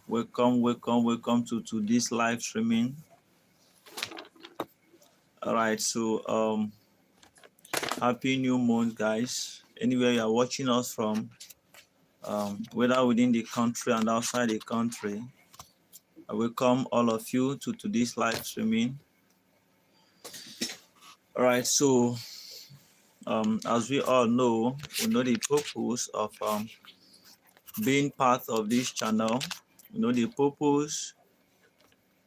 Welcome to this live streaming. All right, so happy new month, guys. Anywhere you are watching us from, whether within the country and outside the country, I welcome all of you to this live streaming. All right, so as we all know, we know the purpose of being part of this channel. We know the purpose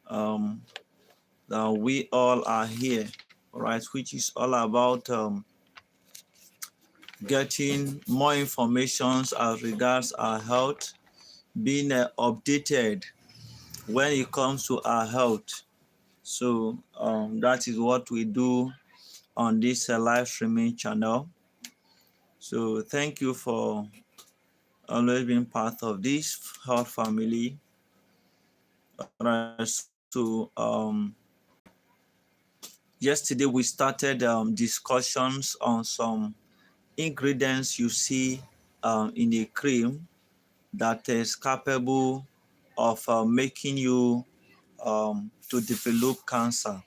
that we all are here, all right, which is all about getting more information as regards our health, being updated when it comes to our health. So that is what we do on this live streaming channel. So thank you for always being part of this health family. Right. So yesterday we started discussions on some ingredients you see in a cream that is capable of making you to develop cancer.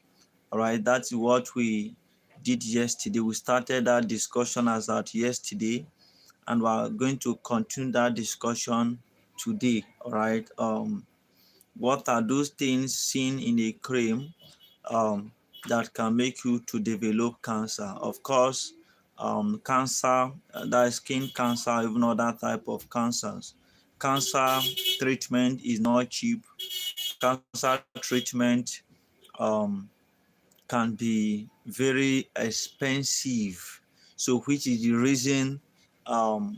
All right, that's what we did yesterday. We started that discussion as at yesterday, and we're going to continue that discussion today. All right, what are those things seen in a cream um, that can make you to develop cancer? Of course, cancer, that is skin cancer, even other type of cancers. Cancer treatment is not cheap. Cancer treatment um, can be very expensive. So, which is the reason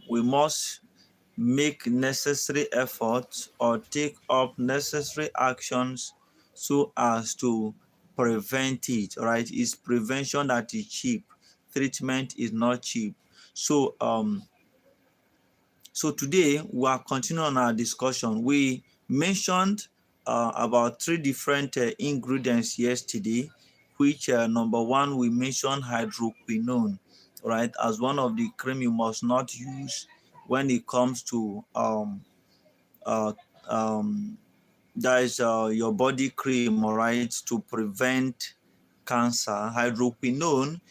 we must make necessary efforts or take up necessary actions so as to prevent it. Right? It's prevention that is cheap. Treatment is not cheap. So, so today we are continuing our discussion. We mentioned about three different ingredients yesterday, which number one, we mentioned hydroquinone, right, as one of the cream you must not use when it comes to uh, um, that is your body cream, all right, to prevent cancer. Hydroquinone,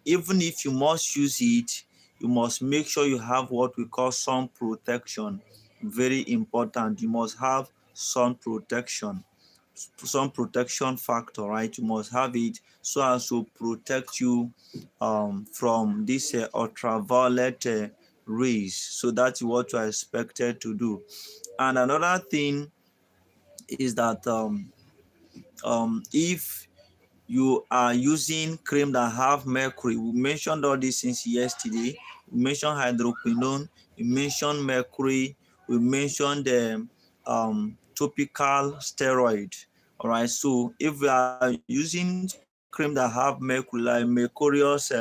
even if you must use it, you must make sure you have what we call sun protection. Very important. You must have sun protection, sun protection factor, right? You must have it so as to protect you from this ultraviolet rays. So that's what you are expected to do. And another thing is that if you are using cream that have mercury, we mentioned all these things yesterday. We mentioned hydroquinone, we mentioned mercury, we mentioned the topical steroid. All right, so if we are using cream that have mercury, like mercurious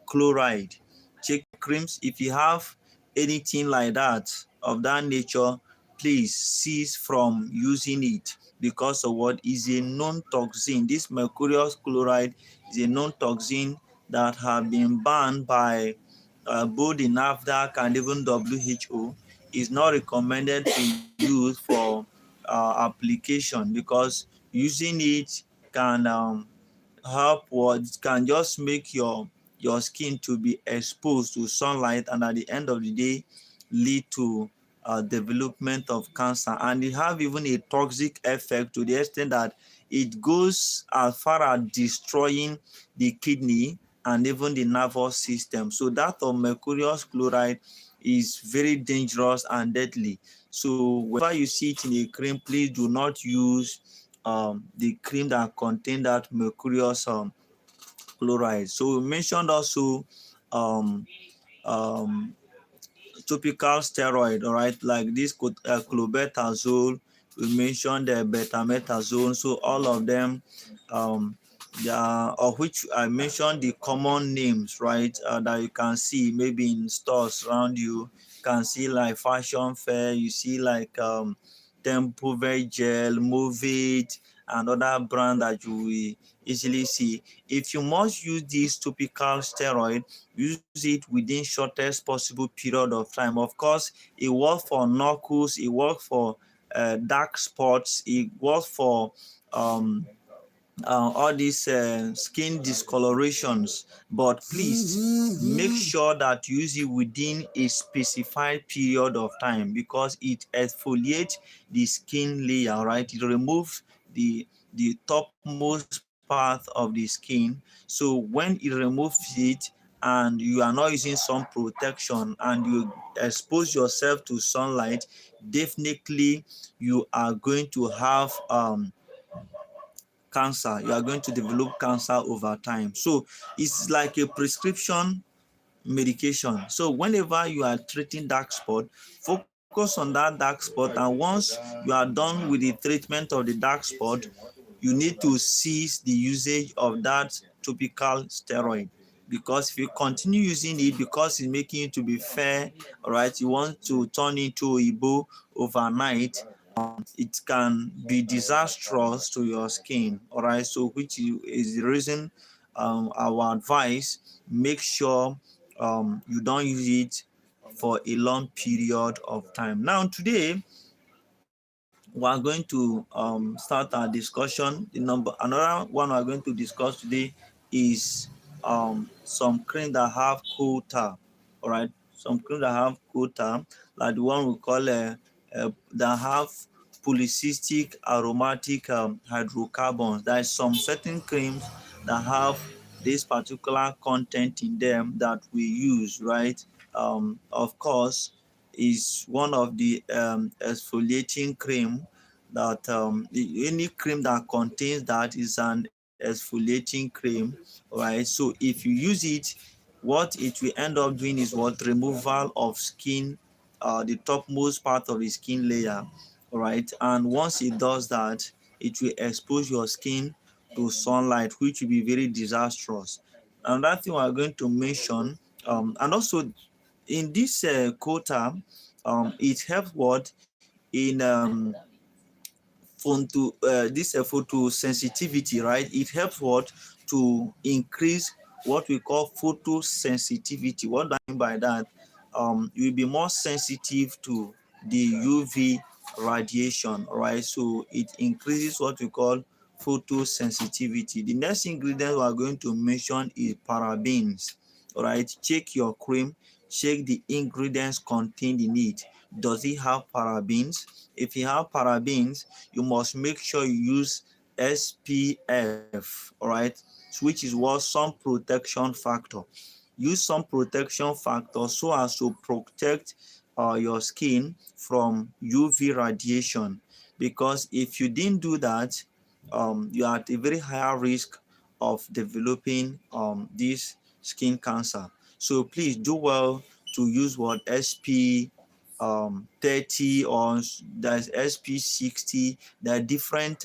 chloride, check creams. If you have anything like that of that nature, please cease from using it, because of what is a known toxin. This mercurious chloride is a known toxin that have been banned by both the NAFDAC and even WHO. Is not recommended to use for application, because using it can help what can just make your skin to be exposed to sunlight, and at the end of the day lead to development of cancer. And it have even a toxic effect to the extent that it goes as far as destroying the kidney and even the nervous system. So that of mercurious chloride is very dangerous and deadly. So whenever you see it in a cream, please do not use the cream that contain that mercurious chloride. So we mentioned also um, um, topical steroid, all right, like this clobetasol. We mentioned the betamethasone. So all of them, of which I mentioned the common names, right, that you can see maybe in stores around you. You can see like Fashion Fair, you see like Tempovel Gel, Movit, and other brand that you will easily see. If you must use this topical steroid, use it within shortest possible period of time. Of course, it works for knuckles, it works for dark spots. It works for all these skin discolorations, but please make sure that you use it within a specified period of time, because it exfoliates the skin layer, right? It removes the topmost part of the skin. So when it removes it and you are not using sun protection and you expose yourself to sunlight, definitely you are going to have cancer. You are going to develop cancer over time. So it's like a prescription medication. So whenever you are treating dark spot, focus on that dark spot, and once you are done with the treatment of the dark spot, you need to cease the usage of that topical steroid, because if you continue using it because it's making you to be fair, all right, you want to turn into Igbo overnight, it can be disastrous to your skin, all right? So which is the reason our advice, make sure you don't use it for a long period of time. Now today we are going to start our discussion. Another one we are going to discuss today is some cream that have coal tar. All right, some cream that have coal tar, like the one we call that have polycystic aromatic hydrocarbons. There is some certain creams that have this particular content in them that we use, right? Of course, is one of the exfoliating cream that any cream that contains that is an exfoliating cream, right? So if you use it, what it will end up doing is what removal of skin, the topmost part of the skin layer, right? And once it does that, it will expose your skin to sunlight, which will be very disastrous. Another thing we are going to mention, and also in this quota, it helps what in this photosensitivity, right? It helps what to increase what we call photosensitivity. What do I mean by that? You'll be more sensitive to the UV radiation, right? So it increases what we call photosensitivity. The next ingredient we are going to mention is parabens. All right, check your cream, check the ingredients contained in it. Does it have parabens? If you have parabens, you must make sure you use SPF, all right, which is what sun protection factor. Use sun protection factor so as to protect your skin from UV radiation, because if you didn't do that, you are at a very higher risk of developing this skin cancer. So please do well to use what SP 30, or there's SP60. There are different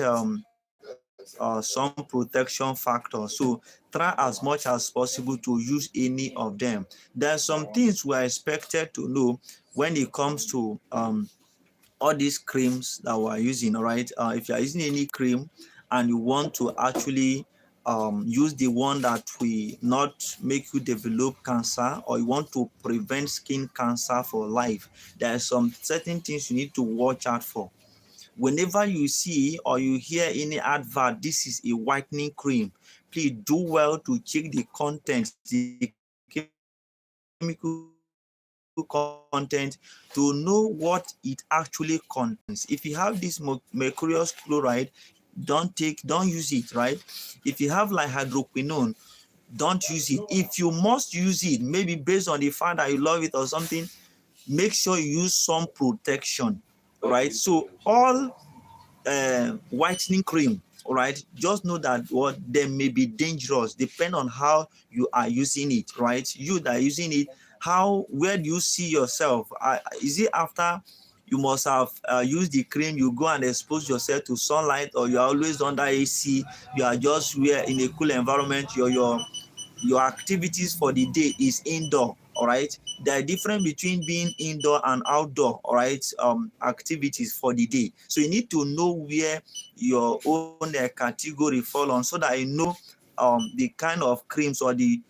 sun protection factors. So try as much as possible to use any of them. There are some things we are expected to know when it comes to all these creams that we're using, all right? If you're using any cream and you want to actually use the one that will not make you develop cancer, or you want to prevent skin cancer for life, there are some certain things you need to watch out for. Whenever you see or you hear any advert, this is a whitening cream, please do well to check the contents, the chemical content, to know what it actually contains. If you have this mercurial chloride, don't use it, right? If you have like hydroquinone, don't use it. If you must use it, maybe based on the fact that you love it or something, make sure you use some protection, right? So all whitening cream, all right, just know that what they may be dangerous, depend on how you are using it, right? You that are using it, how, where do you see yourself? Is it after you must have used the cream, you go and expose yourself to sunlight, or you are always under AC, you are just where in a cool environment, your activities for the day is indoor, all right? There are difference between being indoor and outdoor, all right, activities for the day. So you need to know where your own category fall on, so that you know the kind of creams or the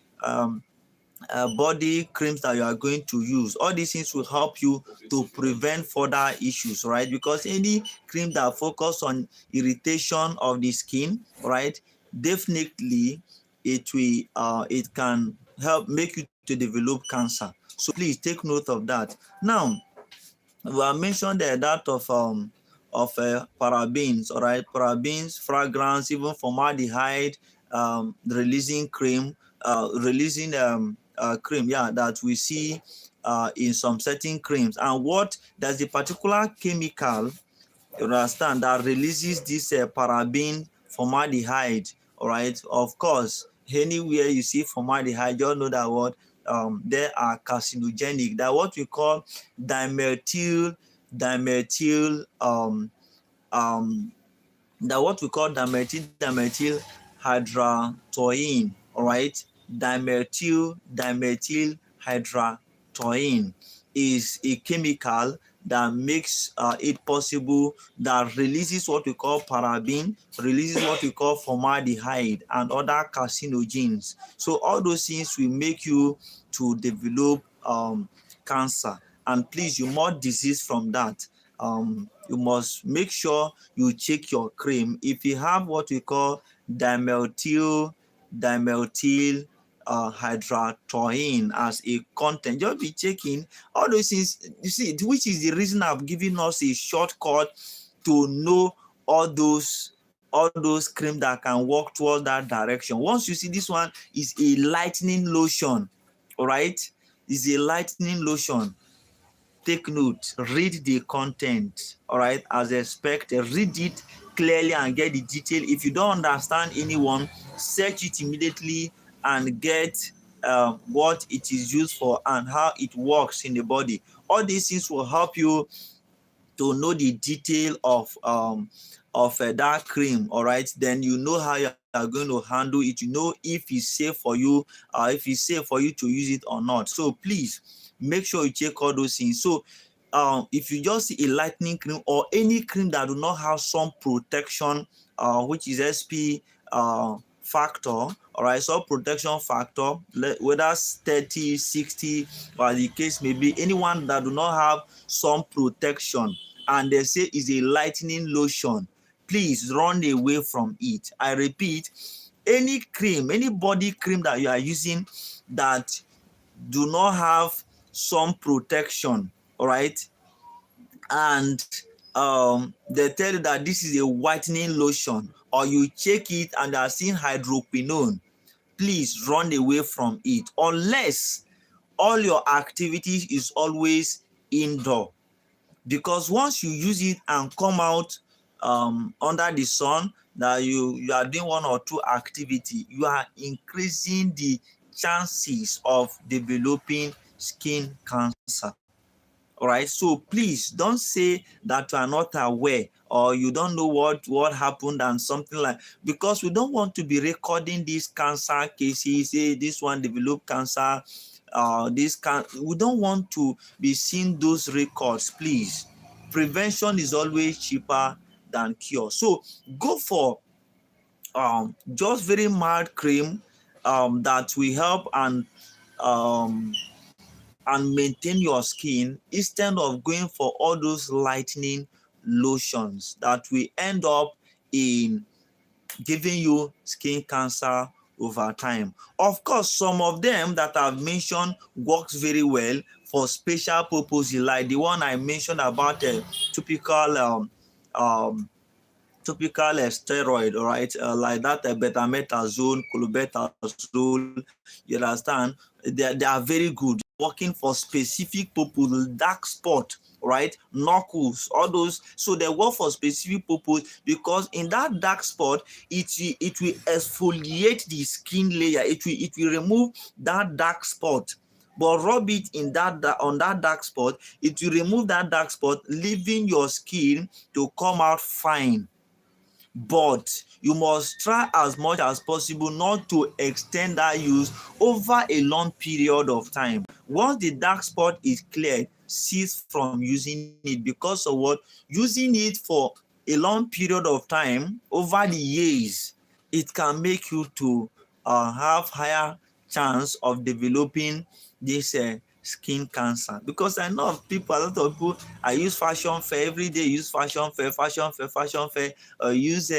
body creams that you are going to use. All these things will help you to prevent further issues, right? Because any cream that focus on irritation of the skin, right, definitely it can help make you to develop cancer. So please take note of that. Now, we have mentioned that of parabens, all right, parabens, fragrance, even formaldehyde, releasing cream, cream, yeah, that we see in some certain creams. And what does the particular chemical, you understand, that releases this paraben formaldehyde? All right, of course, anywhere you see formaldehyde, you all know that what they are carcinogenic. That what we call dimethyl um that what we call dimethyl hydratoin. All right, dimethyl hydratoin is a chemical that makes it possible, that releases what we call paraben, releases what we call formaldehyde and other carcinogens. So all those things will make you to develop cancer, and please, you must disease from that. You must make sure you check your cream. If you have what we call dimethyl hydratoin as a content, just be checking all those things. You see, which is the reason I've given us a shortcut to know all those cream that can work towards that direction. Once you see this one is a lightening lotion, all right, is a lightening lotion. Take note, read the content, all right, as expected. Read it clearly and get the detail. If you don't understand anyone, search it immediately and get what it is used for and how it works in the body. All these things will help you to know the detail of that cream. All right, then you know how you are going to handle it. You know if it's safe for you, if it's safe for you to use it or not. So please make sure you check all those things. So if you just see a lightening cream or any cream that do not have some protection, which is SP factor, all right, so protection factor, whether 30, 60, or the case may be, anyone that do not have some protection and they say is a lightening lotion, please run away from it. I repeat, any cream, any body cream that you are using that do not have some protection, all right, and they tell you that this is a whitening lotion, or you check it and they are seeing hydroquinone, please run away from it, unless all your activities is always indoor. Because once you use it and come out under the sun, that you are doing one or two activity, you are increasing the chances of developing skin cancer. All right, so please don't say that you are not aware or you don't know what happened and something like, because we don't want to be recording these cancer cases. Say this one developed cancer, we don't want to be seeing those records. Please, prevention is always cheaper than cure. So go for just very mild cream that will help and maintain your skin, instead of going for all those lightening lotions that will end up in giving you skin cancer over time. Of course, some of them that I've mentioned works very well for special purposes, like the one I mentioned about typical steroid, all right, like that betamethasone, clobetasol, you understand, they are very good, working for specific purpose, dark spot, right, knuckles, all those. So they work for specific purpose, because in that dark spot, it will exfoliate the skin layer, it will remove that dark spot. But rub it in on that dark spot, it will remove that dark spot, leaving your skin to come out fine. But you must try as much as possible not to extend that use over a long period of time. Once the dark spot is cleared, cease from using it, because of what? Using it for a long period of time over the years, it can make you to have higher chance of developing this skin cancer. Because I know of people, a lot of people, I use fashion fair every day, use fashion fair, use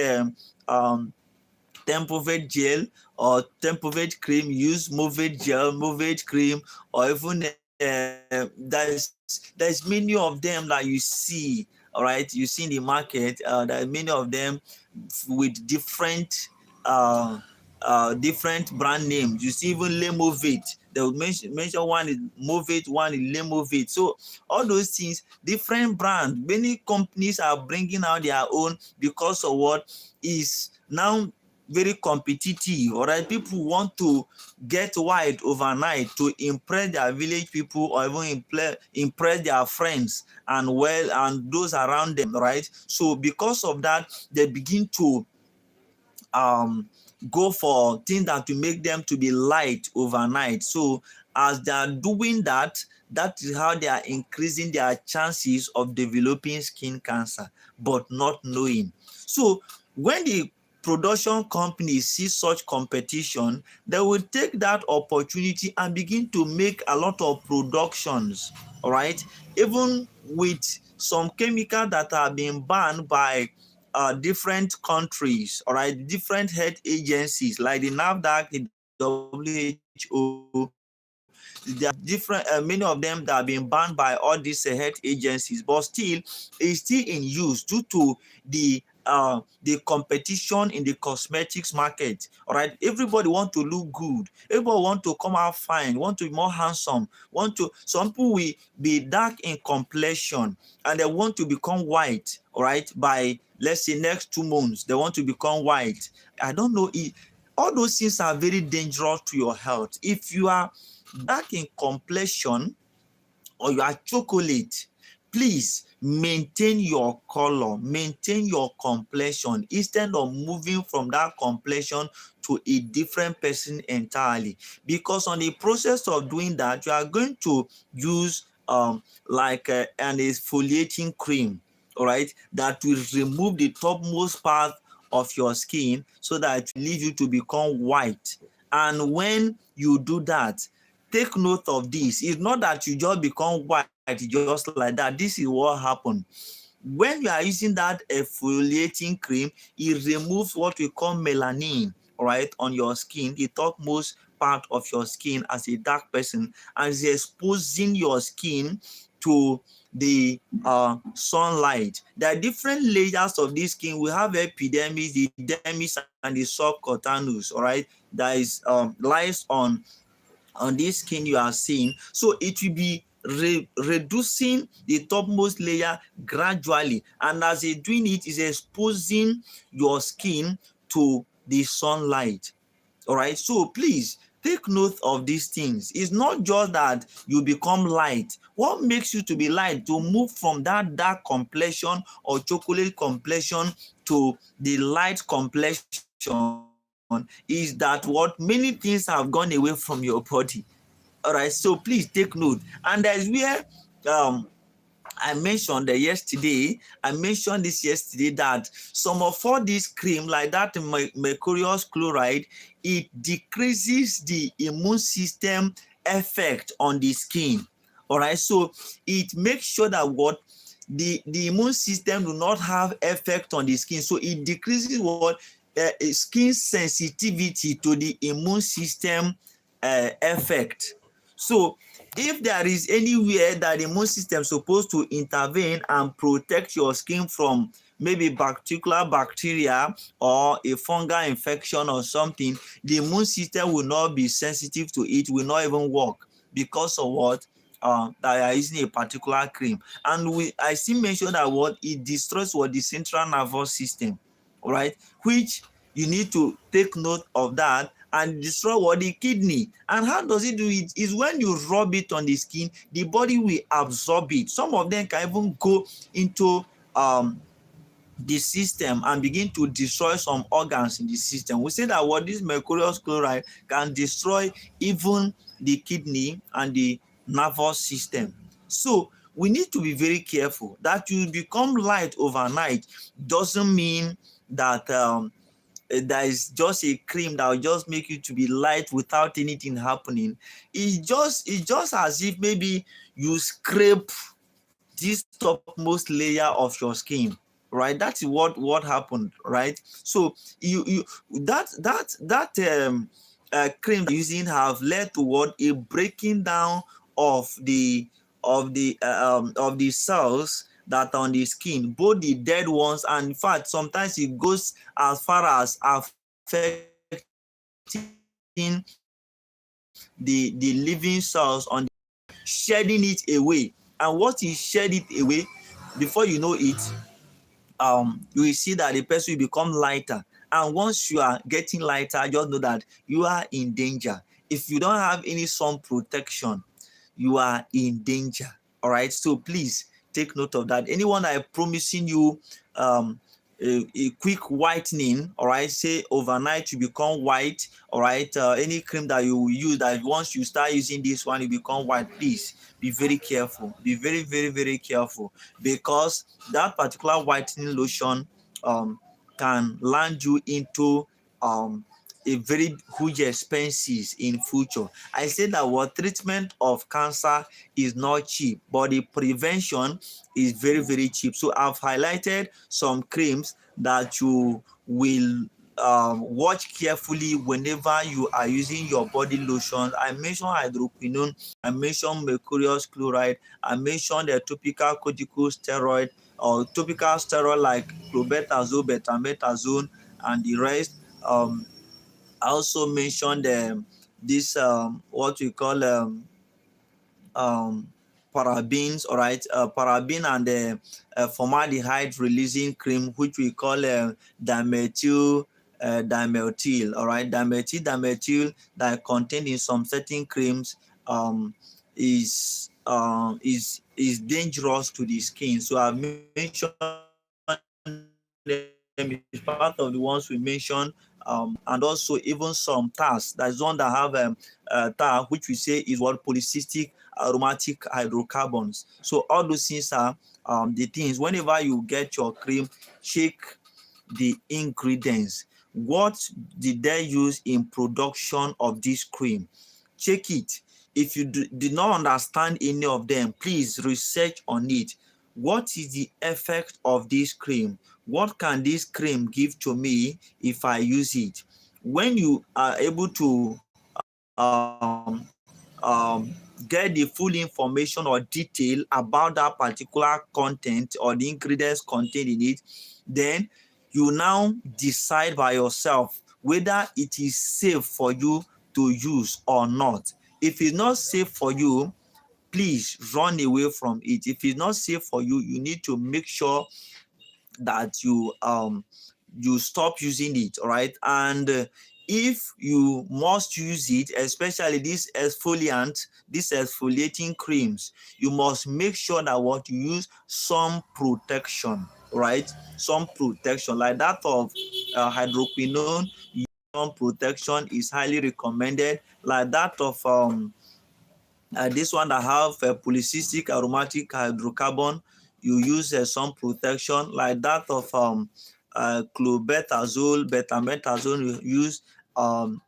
Tempovate gel or Tempovate cream, use Movate gel, Movate cream, or even there's many of them that you see, all right, you see in the market. There are many of them with uh, different brand names. You see even Lemovate. They would mention one is Movate, one is Lemovate. So all those things, different brands. Many companies are bringing out their own because of what is now very competitive. All right, people want to get white overnight to impress their village people or even impress their friends and those around them, right? So because of that, they begin to go for things that will make them to be light overnight. So as they are doing that, that is how they are increasing their chances of developing skin cancer, but not knowing. So when the production companies see such competition, they will take that opportunity and begin to make a lot of productions, all right, even with some chemicals that are being banned by different countries, all right, different health agencies like the NAFDAC, the WHO. There are different, many of them that have been banned by all these health agencies, but still, it's still in use due to the competition in the cosmetics market. All right, everybody want to look good, everybody want to come out fine, want to be more handsome, some people will be dark in complexion and they want to become white, all right, by let's say next 2 months they want to become white. I don't know if all those things are very dangerous to your health. If you are dark in complexion or you are chocolate, please maintain your color, maintain your complexion instead of moving from that complexion to a different person entirely. Because on the process of doing that, you are going to use like an exfoliating cream, all right, that will remove the topmost part of your skin so that it will leave you to become white. And when you do that, take note of this. It's not that you just become white just like that. This is what happened. When you are using that exfoliating cream, it removes what we call melanin, all right, on your skin, the topmost part of your skin as a dark person, and is exposing your skin to the sunlight. There are different layers of this skin. We have epidermis, the dermis, and the subcutaneous, all right, that is lies on this skin you are seeing. So it will be reducing the topmost layer gradually, and as it's doing it, is exposing your skin to the sunlight. All right, so please take note of these things. It's not just that you become light. What makes you to be light, to move from that dark complexion or chocolate complexion to the light complexion, is that what many things have gone away from your body. All right, so please take note. And that's where I mentioned this yesterday, that some of all this cream like that mercurial chloride, it decreases the immune system effect on the skin. All right, so it makes sure that what the immune system do not have effect on the skin. So it decreases what skin sensitivity to the immune system effect. So if there is anywhere that the immune system is supposed to intervene and protect your skin from maybe particular bacteria or a fungal infection or something, the immune system will not be sensitive to it, will not even work because of what that are using a particular cream. And I still mentioned that what it destroys what the central nervous system, right? Which you need to take note of that, and destroy what the kidney. And how does it do it? Is when you rub it on the skin, the body will absorb it. Some of them can even go into the system and begin to destroy some organs in the system. We say that what this mercurial chloride can destroy even the kidney and the nervous system. So we need to be very careful. That you become light overnight doesn't mean that there is just a cream that will just make you to be light without anything happening. It's just as if maybe you scrape this topmost layer of your skin, right? That's what happened, right? So you that cream using have led to what a breaking down of the cells that are on the skin, both the dead ones, and in fact sometimes it goes as far as affecting the living cells on the, shedding it away. And what is shed it away, before you know it, you will see that the person will become lighter. And once you are getting lighter, just know that you are in danger. If you don't have any sun protection, you are in danger. All right. So please take note of that. Anyone that is promising you um, a quick whitening, all right, say overnight you become white, all right. Any cream that you use, that once you start using this one, you become white, please be very careful. Be very, very, very careful, because that particular whitening lotion um, can land you into a very huge expenses in future. I say that what treatment of cancer is not cheap, but the prevention is very, very cheap. So I've highlighted some creams that you will watch carefully whenever you are using your body lotions. I mentioned hydroquinone, I mentioned mercurial chloride, I mentioned the topical corticosteroid or topical steroid like clobetasol, betamethasone, and the rest. I also mentioned this what we call um, parabens, all right, paraben and the formaldehyde releasing cream, which we call dimethyl dimethyl, all right, dimethyl that contained in some certain creams um, is dangerous to the skin. So I've mentioned them, is part of the ones we mentioned, and also even some TARs. That's one that have TAR, which we say is what polycystic aromatic hydrocarbons. So all those things are the things. Whenever you get your cream, check the ingredients. What did they use in production of this cream? Check it. If you did not understand any of them, please research on it. What is the effect of this cream? What can this cream give to me if I use it? When you are able to get the full information or detail about that particular content or the ingredients contained in it, then you now decide by yourself whether it is safe for you to use or not. If it's not safe for you, please run away from it. If it's not safe for you, you need to make sure that you stop using it, all right. And if you must use it, especially this exfoliating creams, you must make sure that what you use some protection, right? Some protection like that of hydroquinone. Some protection is highly recommended, like that of this one that have polycystic aromatic hydrocarbon, you use some protection, like that of clobetasol, betamethasone, you use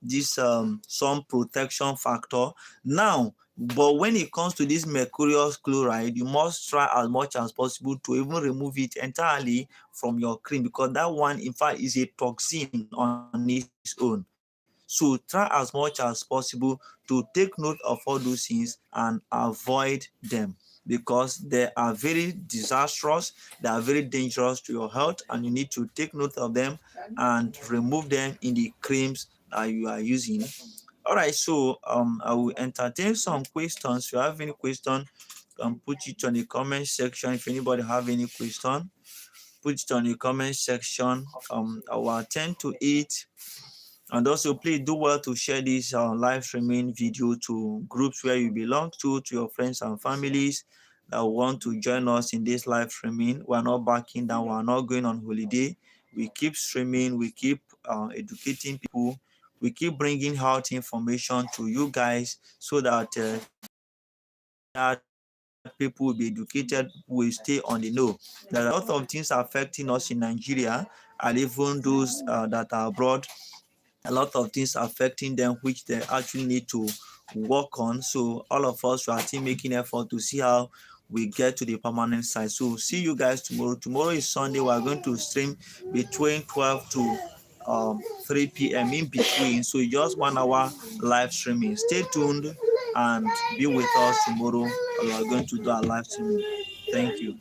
this some protection factor. Now, but when it comes to this mercurial chloride, you must try as much as possible to even remove it entirely from your cream, because that one in fact is a toxin on its own. So try as much as possible to take note of all those things and avoid them, because they are very disastrous, they are very dangerous to your health, and you need to take note of them and remove them in the creams that you are using. All right, so I will entertain some questions. If you have any question, put it on the comment section. If anybody have any question, put it on the comment section. I will attend to it. And also, please do well to share this live streaming video to groups where you belong to your friends and families that want to join us in this live streaming. We're not backing down, we're not going on holiday. We keep streaming, we keep educating people, we keep bringing out information to you guys so that people will be educated, will stay on the know. There are a lot of things affecting us in Nigeria, and even those that are abroad, a lot of things affecting them which they actually need to work on. So all of us are still making effort to see how we get to the permanent site. So see you guys tomorrow. Tomorrow is Sunday. We are going to stream between 12 to 3 p.m. in between. So just 1 hour live streaming. Stay tuned and be with us tomorrow. We are going to do our live streaming. Thank you.